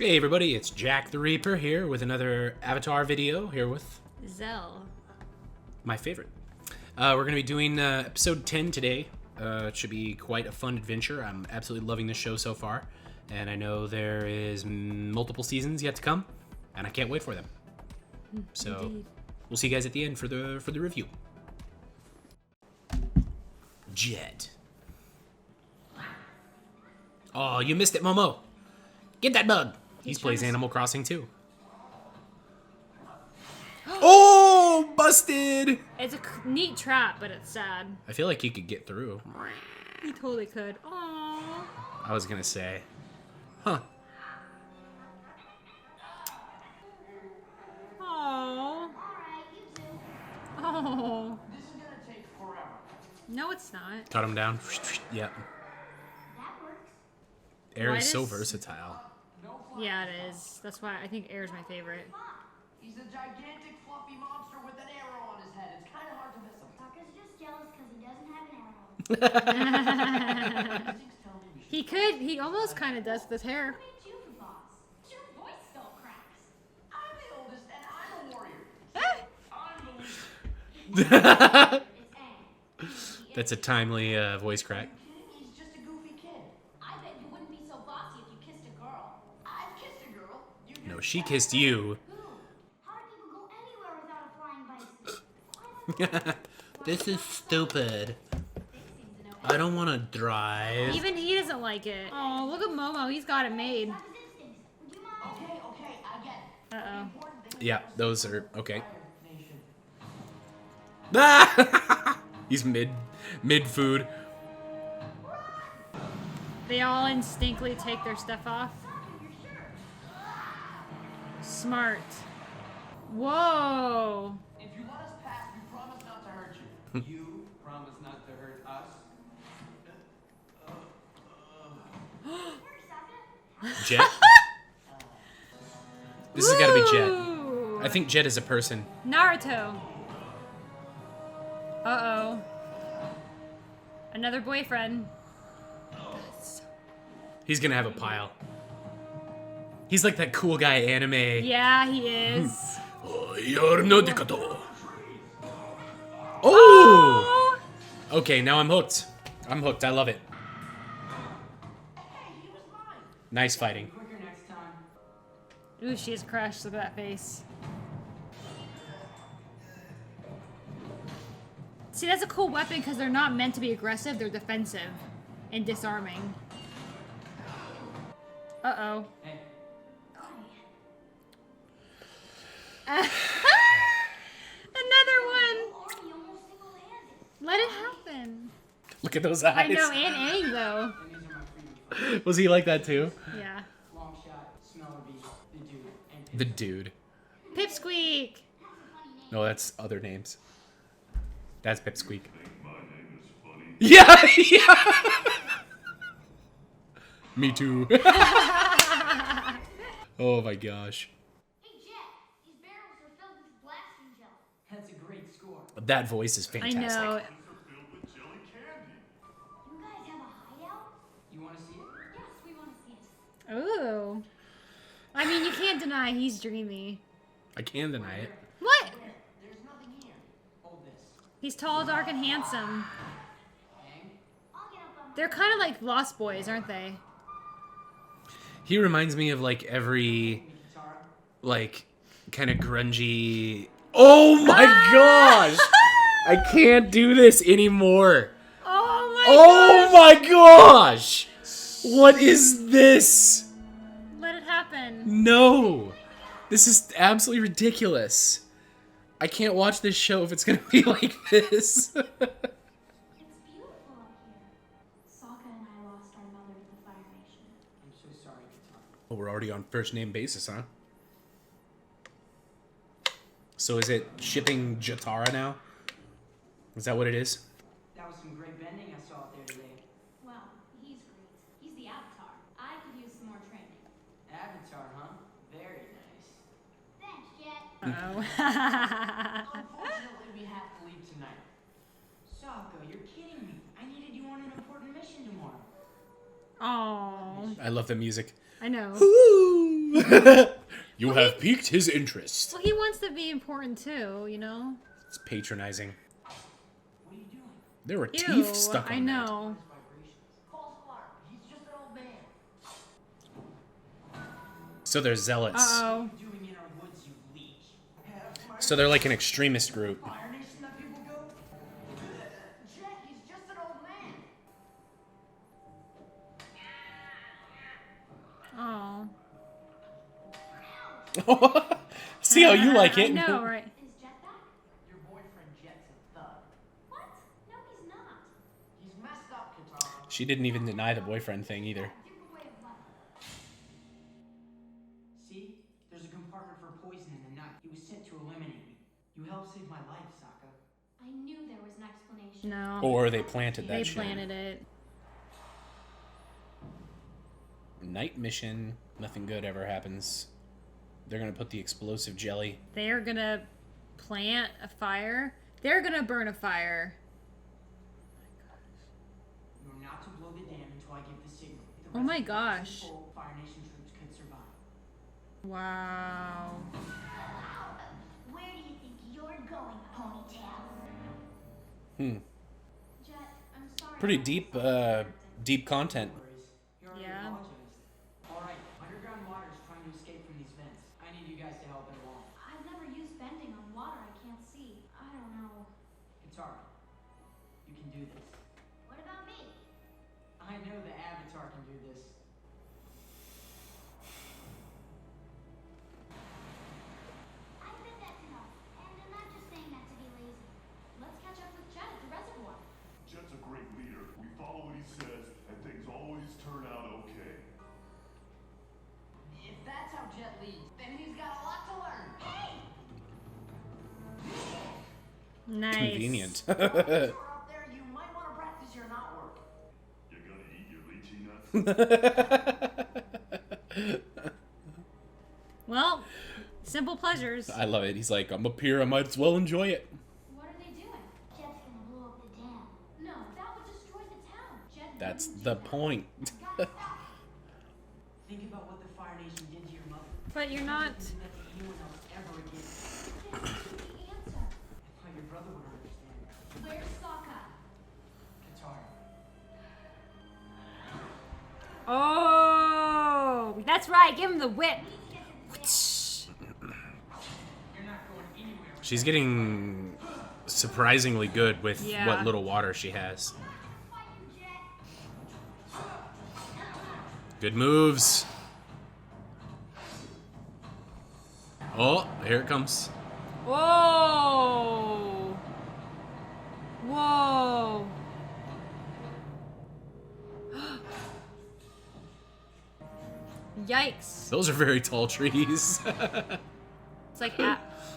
Hey everybody, it's Jack the Reaper here with another Avatar video here with Zell. my favorite. We're going to be doing episode 10 today. It should be quite a fun adventure. I'm absolutely loving this show so far, and I know there is multiple seasons yet to come, and I can't wait for them. So Indeed. we'll see you guys at the end for the review. Jet. Oh, you missed it, Momo. Get that bug. He plays Animal Crossing too. Oh, busted! It's a neat trap, but it's sad. I feel like he could get through. He totally could. Aww. I was gonna say. Huh. Aww. Oh. This is gonna take forever. No, it's not. Cut him down. Yep. That works. Air Why is so does- versatile. No fun. Yeah, it is. That's why I think Air's my favorite. He's a gigantic fluffy monster with an arrow on his head. It's kind of hard to miss him. Tucker's just jealous because he doesn't have an arrow. Instincts tell me we should. He could. He almost kind of does with his hair. Who made you the boss? Your voice still cracks. I'm the oldest and I'm a warrior. I'm the leader. It's Aang. That's a timely voice crack. He's just a goofy kid. I bet you wouldn't be so bossy if you kissed a girl. I've kissed a girl. You No, did. she kissed you. Who? How do people go anywhere without a flying bicycle? This is stupid. They seem to know I don't want to drive. Even he doesn't like it. Oh, look at Momo. He's got it made. about his instincts. Would you mind? Okay, I get it. Uh-oh. Important thing Yeah, those are okay. Nation. Ah! He's mid food. They all instinctively take their stuff off. Smart. Whoa. If you let us pass, we promise not to hurt you. You promise not to hurt us? Jet. This has got to be Jet. Ooh. I think Jet is a person. Naruto. Uh-oh. Another boyfriend. He's gonna have a pile. He's like that cool guy anime. Yeah, he is. Oh! Okay, now I'm hooked. I'm hooked. I love it. Hey, he was mine. Nice fighting. Quicker next time. Ooh, she is crushed. Look at that face. See, that's a cool weapon because they're not meant to be aggressive. They're defensive and disarming. Uh-oh. Hey, Another one. Army almost single-handed. Let it happen. Look at those I eyes. know, and Aang, though. and these are my freedom fighters. Was he like that too? Yeah. Long shot, smeller bee, the dude, and The dude. Pipsqueak. No, that's other names. That's Pipsqueak. Yeah, yeah. Me too. Oh my gosh. Hey, Jet. These barrels are filled with blasting gel. That's a great score. That voice is I fantastic. know. You guys have a hideout? You want to see it? Yes, we want to see it. Ooh. I mean, you can't deny he's dreamy. I can deny it. What? There's nothing here. Hold this. He's tall, dark, and handsome. Hang. I'll get up on my They're kind of like Lost Boys, aren't they? He reminds me of like every Me guitar. like kind of grungy. Oh my gosh! I can't do this anymore. Oh my Oh my gosh! What is this? gosh. Let it happen. No! This is absolutely ridiculous. I can't watch this show if it's gonna be like this. It's beautiful out here. Sokka and I lost our mother in the Fire Nation. I'm so sorry, guitar. Oh, we're already on first name basis, huh? So is it shipping Jatara now? Is that what it is? That was some great bending I saw out there today. Well, he's great. He's the Avatar. I could use some more training. Avatar, huh? Very nice. Thanks, Jet. Uh-oh. Unfortunately, we have to leave tonight. Sokka, you're kidding me. I needed you on an important mission tomorrow. Oh, I love the music. I know. Woo! You have piqued his interest. Well, he wants to be important too, you know? It's patronizing. What are you doing? There were Ew, teeth stuck on I know. Vibrations. False alarm. He's just an old man. that. So they're zealots. Uh-oh. What are you doing in our woods, you leech? So they're like an extremist group. Fire Nation let people go? Jet, he's just an old man. Oh. See how you like I it. know, right? Is Jet back? Your boyfriend Jet's a thug. What? No, he's not. He's messed up, Katara. She didn't even deny the boyfriend thing either. Different way of life. See? There's a compartment for poison in the nut. He was sent to eliminate me. You helped save my life, Sokka. I knew there was an explanation. No. Or they planted that They shit. planted it. Night mission. Nothing good ever happens. They're gonna put the explosive jelly. They're gonna plant a fire. They're gonna burn a fire. You're not to blow the dam until I give the signal. If the Oh my reservoir gosh. isn't full, Fire Nation troops could survive. Wow. Where do you think you're going, Ponytail? Jet, I'm sorry. Pretty deep, deep content. Worries. You already Yeah. apologized. Alright, underground water's trying to escape from these vents. I need you guys to help it along. I've never used bending on water I can't see. I don't know. Katara, you can do this. What about me? I know the Avatar can do this. I bet that's enough. And I'm not just saying that to be lazy. Let's catch up with Jet at the reservoir. Jet's a great leader. We follow what he says, and things always turn out okay. If that's how Jet leads, then he's got a lot to learn. Hey! Nice. Convenient. You're up there, you might want to practice your knot work. You're gonna eat your lychee nuts? Well, simple pleasures. I love it. He's like, I'm up here. I might as well enjoy it. What are they doing? Jet's gonna blow up the dam. No, that would destroy the town. Jet That's wouldn't the do that. point. Gotta stop. Think about what the Fire Nation did to your mother. But you're not. Don't do that to anyone else ever again. Jet, that's the answer. I thought your brother would understand. Where's Sokka? Katara. Oh, that's right. Give him the whip. You're not going anywhere. She's getting surprisingly good with Yeah. what little water she has. Fight him, Jet. Good moves. Oh, here it comes. Whoa. Whoa. Yikes. Those are very tall trees. It's like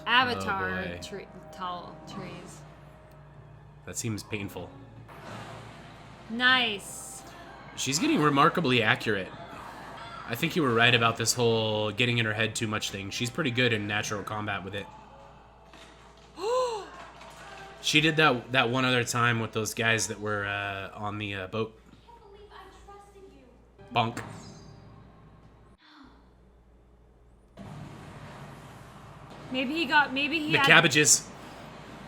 Avatar boy. tall trees. That seems painful. Nice. She's getting remarkably accurate. I think you were right about this whole getting in her head too much thing. She's pretty good in natural combat with it. She did that one other time with those guys that were on the boat. I can't believe I trusted you. Bonk. Maybe he got. The cabbages.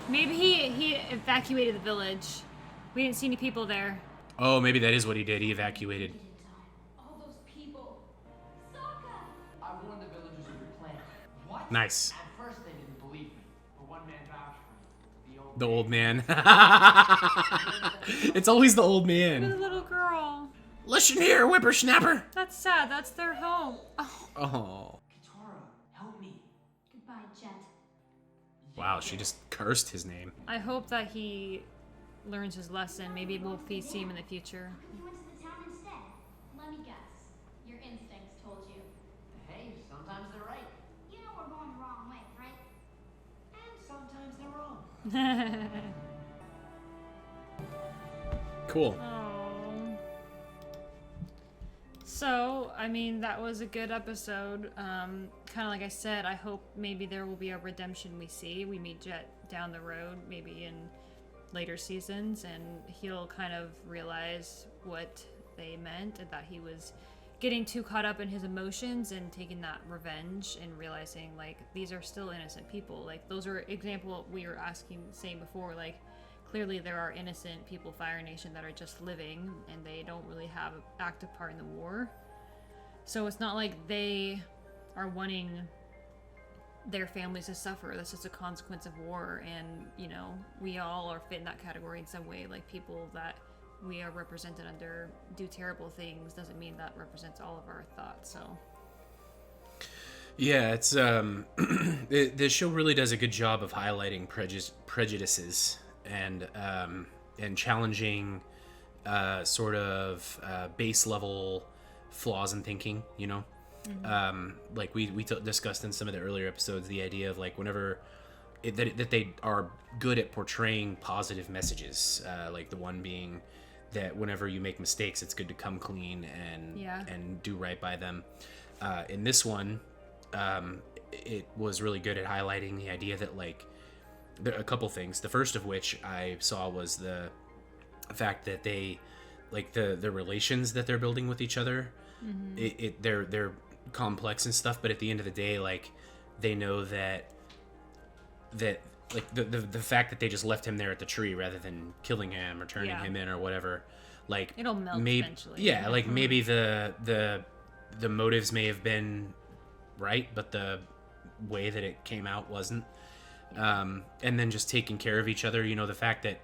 Maybe he evacuated the village. We didn't see any people there. Oh, maybe that is what he did. He evacuated. In time. All those people. Sokka! I warned the villagers of your plan. What? Nice. At first they didn't believe me, but one man vouched for me. The old man. It's always the old The man. little girl. Listen here, whippersnapper. That's sad. That's their home. Oh. Oh. Katara, help me. Goodbye, Jet. Wow, she just cursed his name. I hope that he learns his lesson. Maybe we'll see him in the future. You went to the town instead. Let me guess. Your instincts told you. Hey, sometimes they're right, You know we're going the wrong way, right? and sometimes they're wrong. Cool. Oh. So, I mean, that was a good episode. Kind of like I said, I hope maybe there will be a redemption we see. We meet Jet down the road, maybe in later seasons, and he'll kind of realize what they meant and that he was getting too caught up in his emotions and taking that revenge and realizing like these are still innocent people. Like those are example we were saying before, like clearly there are innocent people Fire Nation that are just living and they don't really have an active part in the war. So it's not like they are wanting their families to suffer. That's just a consequence of war, and you know, we all are fit in that category in some way. Like people that we are represented under do terrible things doesn't mean that represents all of our thoughts. So yeah, it's the show really does a good job of highlighting prejudices and challenging sort of base level flaws in thinking, you know. Like we discussed in some of the earlier episodes, the idea of like whenever that they are good at portraying positive messages, like the one being that whenever you make mistakes, it's good to come clean and do right by them. In this one, it was really good at highlighting the idea that like there are a couple things. The first of which I saw was the fact that they like the relations that they're building with each other. They're complex and stuff, but at the end of the day, like they know that like the fact that they just left him there at the tree rather than killing him or turning him in or whatever, like it'll melt eventually. Yeah, like maybe the motives may have been right, but the way that it came out wasn't. And then just taking care of each other, you know, the fact that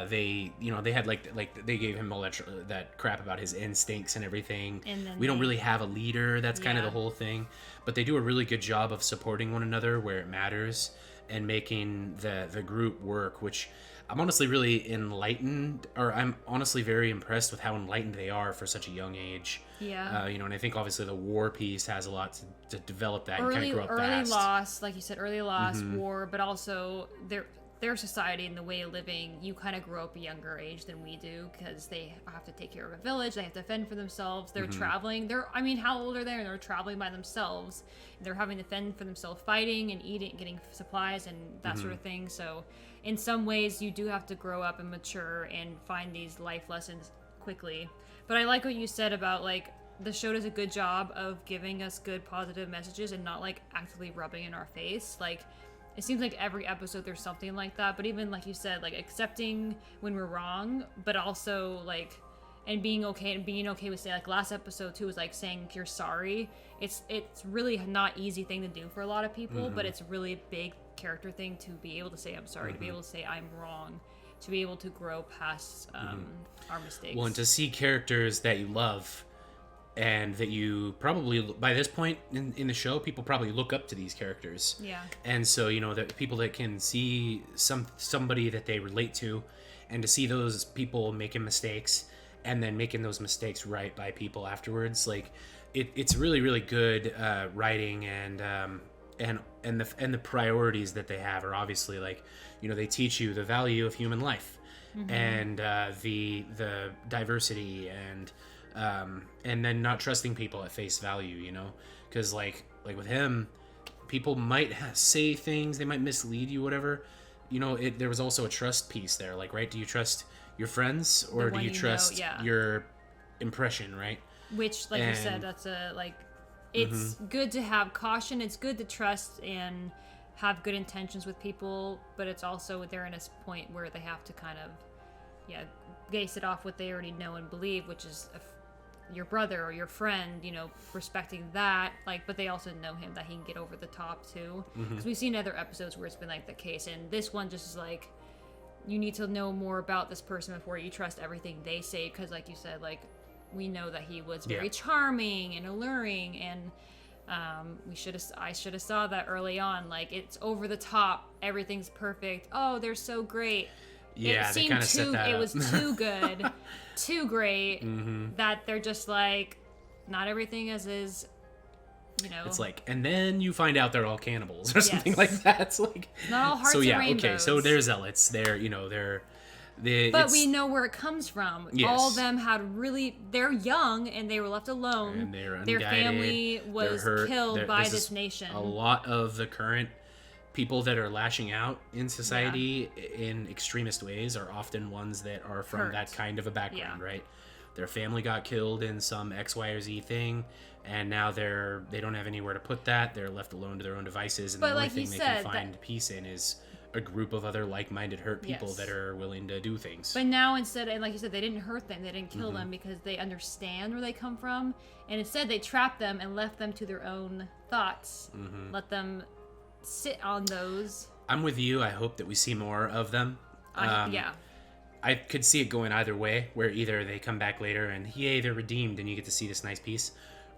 they had like they gave him all that crap about his instincts and everything. And then we don't really have a leader. That's kind of the whole thing. But they do a really good job of supporting one another where it matters and making the group work, which I'm honestly really enlightened, or I'm honestly very impressed with how enlightened they are for such a young age. Yeah. You know, and I think obviously the war piece has a lot to develop that and kind of grow up fast. Early loss, like you said, war, but also their society and the way of living, you kind of grow up a younger age than we do because they have to take care of a village, they have to fend for themselves, they're traveling, how old are they? They're traveling by themselves, they're having to fend for themselves, fighting and eating, getting supplies and that sort of thing. So in some ways you do have to grow up and mature and find these life lessons quickly. But I like what you said about like the show does a good job of giving us good positive messages and not like actively rubbing in our face. Like it seems like every episode there's something like that, but even like you said, like accepting when we're wrong, but also like and being okay with saying, like last episode too was like saying you're sorry. It's really not easy thing to do for a lot of people, but it's a really big character thing to be able to say I'm sorry, to be able to say I'm wrong, to be able to grow past our mistakes. Well, and to see characters that you love and that you probably, by this point in the show, people probably look up to these characters. Yeah. And so, you know, that people that can see somebody that they relate to, and to see those people making mistakes and then making those mistakes right by people afterwards, like it's really, really good writing, and the priorities that they have are obviously like, you know, they teach you the value of human life and the diversity and then not trusting people at face value, you know, because like with him, people might say things, they might mislead you, whatever, you know. There was also a trust piece there, like, right, do you trust your friends or do you trust your impression, right? Which, like you said, that's a like it's good to have caution, it's good to trust and have good intentions with people, but it's also they're in a point where they have to kind of base it off what they already know and believe, which is your brother or your friend, you know, respecting that, like, but they also know him, that he can get over the top too, because we've seen other episodes where it's been like the case, and this one just is like you need to know more about this person before you trust everything they say, because like you said, like we know that he was very charming and alluring, and I should have saw that early on, like it's over the top, everything's perfect, oh they're so great. Yeah, it seemed it was too good, too great, that they're just like, not everything is, you know. It's like, and then you find out they're all cannibals or something like that. It's like, not all hearts and rainbows. Okay, so they're zealots. They're, you know, but we know where it comes from. Yes. All of them they're young and they were left alone. And they were unguided. Their family was killed by this nation. A lot of the current people that are lashing out in society in extremist ways are often ones that are from that kind of a background, right? their family got killed in some X, Y, or Z thing, and now they don't have anywhere to put that. They're left alone to their own devices, and But the only like you thing they said, can find peace in is a group of other like-minded hurt people Yes. that are willing to do things. But now instead, and like you said, they didn't hurt them, they didn't kill Mm-hmm. them because they understand where they come from, and instead they trapped them and left them to their own thoughts. Mm-hmm. Let them sit on those. I'm with you. I hope that we see more of them. Yeah. I could see it going either way, where either they come back later and yay, they're redeemed, and you get to see this nice piece,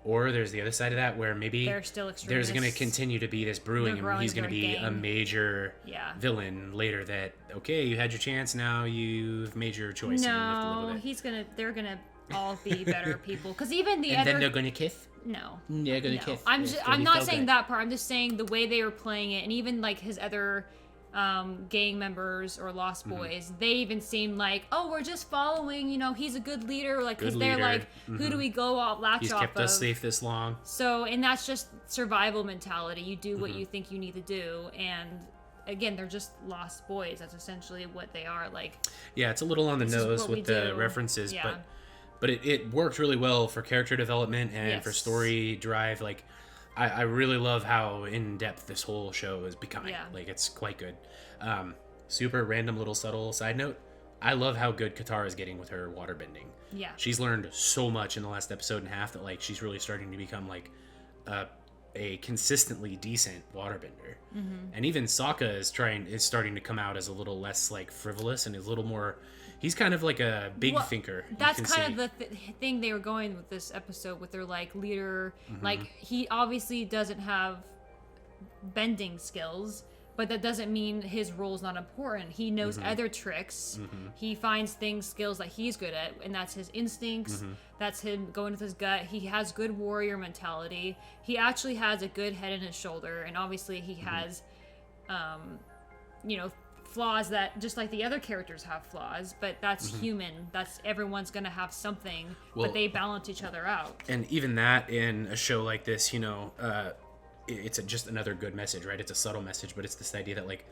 or there's the other side of that where maybe They're still there's extremists. going to continue to be this brewing, They're and growing he's going to their be a gang. major Yeah. villain later. That okay, you had your chance, now you've made your choice. and you have to live No, with it. they're gonna all be better people. Because even the And other. then they're going to kiss. No. They're going to No. kiss. I'm It's just, gonna I'm be not so saying good. that part. I'm just saying the way they were playing it, and even like his other gang members or Lost Mm-hmm. Boys, they even seemed like, oh, we're just following. He's a good leader. Like, because Good they're leader. like, who do we go off latch He's off kept of? us safe this long. So, and that's just survival mentality. You do Mm-hmm. what you think you need to do, and again, they're just Lost Boys. That's essentially what they are. Like, Yeah, it's a little on the This is nose what we with the do. references, Yeah. but it worked really well for character development and for Yes. story drive. Like, I really love how in depth this whole show is becoming. Yeah. Like, it's quite good. Super random little subtle side note. I love how good Katara is getting with her waterbending. yeah. She's learned so much in the last episode and a half that like she's really starting to become like a consistently decent waterbender. Mm-hmm. And even Sokka is starting to come out as a little less like frivolous and is a little more. He's kind of like a big Well, thinker. you That's can kind see. of the thing they were going with this episode with their like leader. Mm-hmm. Like, he obviously doesn't have bending skills, but that doesn't mean his role's not important. He knows Mm-hmm. other tricks. He finds skills that he's good at, and that's his instincts. Mm-hmm. That's him going with his gut. He has good warrior mentality. He actually has a good head in his shoulder, and obviously he Mm-hmm. has, flaws that just like the other characters have flaws, but that's human. That's everyone's gonna have something, Well- but they balance each other out. And even that in a show like this, it's just another good message, right? It's a subtle message, but it's this idea that like,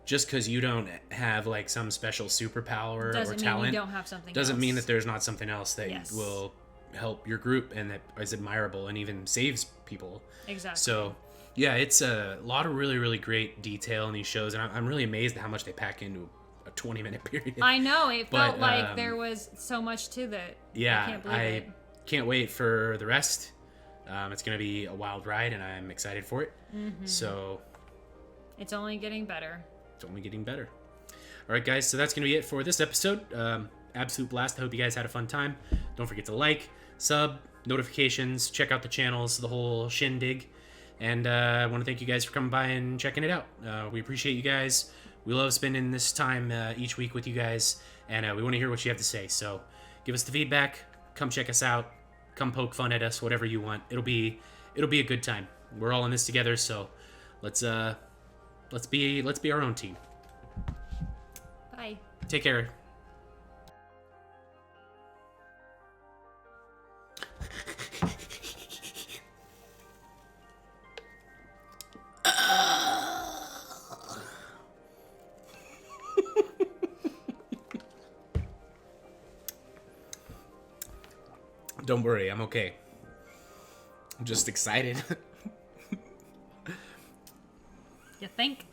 just because you don't have like some special superpower Doesn't or mean talent, you don't have something doesn't else. mean that there's not something else that Yes. will help your group and that is admirable and even saves people. Exactly. So, yeah, it's a lot of really, really great detail in these shows, and I'm really amazed at how much they pack into a 20-minute period. I know it But, felt like there was so much to that. Yeah, I can't believe it. can't wait for the rest. It's going to be a wild ride, and I'm excited for it. Mm-hmm. So It's only getting better. it's only getting better. All right, guys, so that's going to be it for this episode. Absolute blast. I hope you guys had a fun time. Don't forget to like, sub, notifications, check out the channels, the whole shindig. And I want to thank you guys for coming by and checking it out. We appreciate you guys. We love spending this time each week with you guys, and we want to hear what you have to say. So give us the feedback. Come check us out. Come poke fun at us. Whatever you want. It'll be a good time. We're all in this together. So let's be our own team. Bye. Take care. Don't worry, I'm okay. I'm just excited. You think?